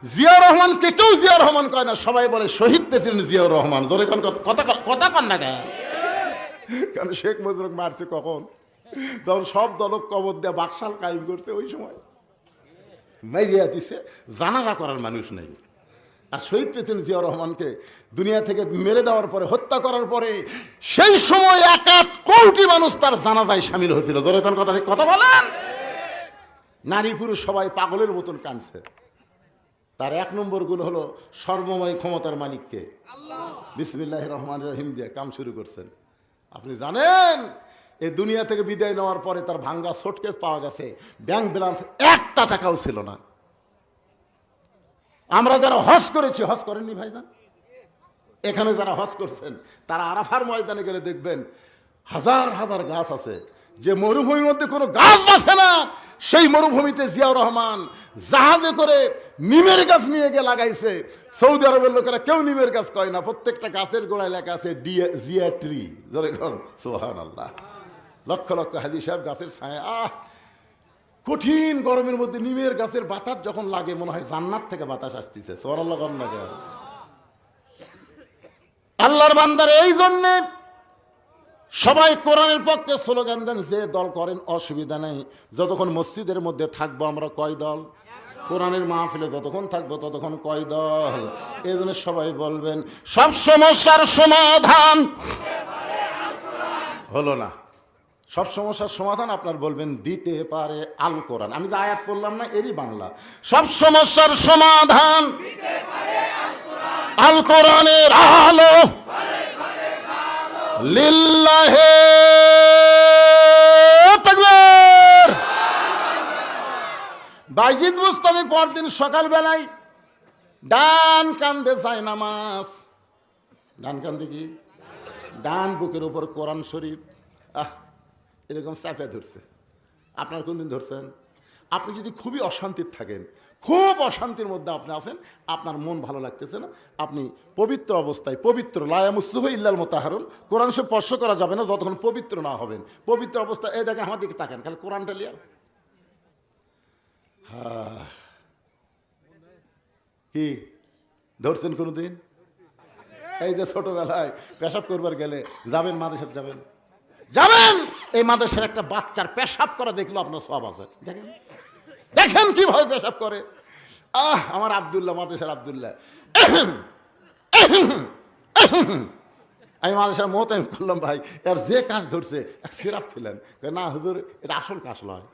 জিয়াউর রহমানকে কেউ জিয়াউর রহমান কয় না, সবাই বলে শহীদ প্রেসিডেন্ট জিয়াউর রহমান। জোরে কোন কথা কন না কেন? কারণ শেখ মুজিবুর মারছে কখন? তখন সব দলক কবর দিয়ে বাকশাল কায়েম করছে, ওই সময় মাইরিয়া দিছে, জানাজা করার মানুষ নেই। আর শহীদ প্রেসিডেন্ট জিয়াউর রহমানকে দুনিয়া থেকে মেরে দেওয়ার পরে, হত্যা করার পরে, সেই সময় 1 কোটি মানুষ তার জানাজায় সামিল হয়েছিল। জোরে কোন কথা বলেন? নারী পুরুষ সবাই পাগলের মতন কাঁদছে। তার 1 নম্বর গুণ হলো সর্বময় ক্ষমতার মালিককে বিসমিল্লাহির রহমানির রহিম দিয়ে কাম শুরু করছেন। আপনি জানেন এই দুনিয়া থেকে বিদায় নেওয়ার পরে তার ভাঙ্গা সুটকেস পাওয়া গেছে, ব্যাংক ব্যালেন্স 1টা টাকাও ছিল না। আমরা যারা হজ করেছি, হজ করেননি ভাইজান? এখানে যারা হজ করছেন তারা আরাফার ময়দানে গেলে দেখবেন হাজার হাজার গাছ আছে। যে মরুভূমির মধ্যে কোনো গাছ বাঁচে না, সেই মরুভূমিতে জিয়াউর রহমান জাহাজে করে নিমের গাছ নিয়ে গিয়ে লাগাইছে। সৌদি আরবের লোকেরা কেউ নিমের গাছ কয় না, প্রত্যেকটা গাছের গোড়ায় লেখা আছে জিয়া ট্রি। জোরে কর সুবহানাল্লাহ। লক্ষ লক্ষ হাজি সাহেব গাছের ছায়া। কঠিন গরমের মধ্যে নিমের গাছের বাতাস যখন লাগে মনে হয় জান্নাত থেকে বাতাস আসতেছে। সুবহানাল্লাহ কর না কেন? আল্লাহর বান্দার এই জন্যে সবাই কোরআনের পক্ষে স্লোগান দেন, যে দল করেন অসুবিধা নেই। যতক্ষণ মসজিদের মধ্যে থাকবো আমরা কয় দল? কোরআনের মাহফিলে যতক্ষণ থাকবো ততক্ষণ কয় দল? এই জন্য সবাই বলবেন সব সমস্যার সমাধান হলো না। সব সমস্যার সমাধান আপনার বলবেন দিতে পারে আল কোরআন। আমি যে আয়াত পড়লাম না, এরই বাংলা। সব সমস্যার সমাধান আল কোরআনের আলো লিল্লাহে তাকবীর। বাইজিদ মুস্তামি পরদিন সকালবেলায় ডান কান্দে যায় নামাজ। ডান কান্দে কি? ডান বুকের উপর কোরআন শরীফ এরকম চাপে ধরছে। আপনার কোনদিন ধরছেন? আপনি যদি খুবই অশান্তির থাকেন, খুব অশান্তির মধ্যে আপনি আছেন, আপনার মন ভালো লাগতেছে না, আপনি পবিত্র অবস্থায়, পবিত্র লায়ামুসুহু ইল্লাল মুতাহহারুন, কোরআন সে স্পর্শ করা যাবে না যতক্ষণ পবিত্র না হবেন। পবিত্র অবস্থায় এই দেখেন আমার দিকে তাকান, খালি কোরআনটা লিয়া কি ধরছেন কোনোদিন? এই যে ছোটবেলায় পেশাব করবার গেলে যাবেন, মাদ্রাসায় যাবেন, এই মাদ্রাসার একটা বাচ্চার পেশাব করা দেখলো আপনার সব আছে। দেখেন দেখেন কিভাবে পেশাব করে। আমার আব্দুল্লাহ, মাদ্রাসার আব্দুল্লাহ, আমি মাদ্রাসার মত আমি করলাম, ভাই এর যে কাজ ধরছে সিরাপ খেলেন। না হুজুর, এটা আসল কাজ নয়।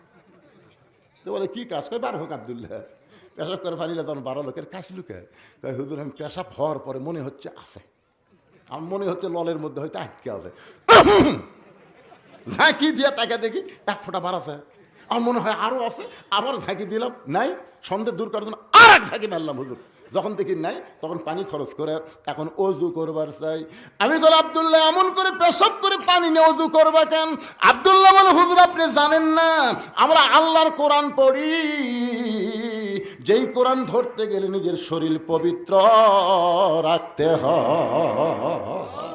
তো বলে কি কাজ? কয় বার হোক আব্দুল্লাহ। পেশাব করে ফালিলে তখন 12 লোকের কাজ লুকে। কয় হুজুর, আমি পেশাব হওয়ার পরে মনে হচ্ছে আছে, আমার মনে হচ্ছে ললের মধ্যে হয়তো আটকে আছে। ঝাঁকি দিয়ে তাকে দেখি 1 ফোঁটা বাড়াছে, আমার মনে হয় আরো আছে, আবার ঝাঁকি দিলাম, নাই। সন্দেহ দূর করার জন্য আর 1 ঝাঁকি মারলাম। হুজুর যখন দেখি নাই, তখন পানি খরচ করে এখন অজু করবার চাই। আমি বলি আব্দুল্লাহ, এমন করে পেশাব করে পানি নিয়ে অজু করবা কেন? আব্দুল্লাহ বলে হুজুর, আপনি জানেন না আমরা আল্লাহর কোরআন পড়ি, যেই কোরআন ধরতে গেলে নিজের শরীর পবিত্র রাখতে হয়।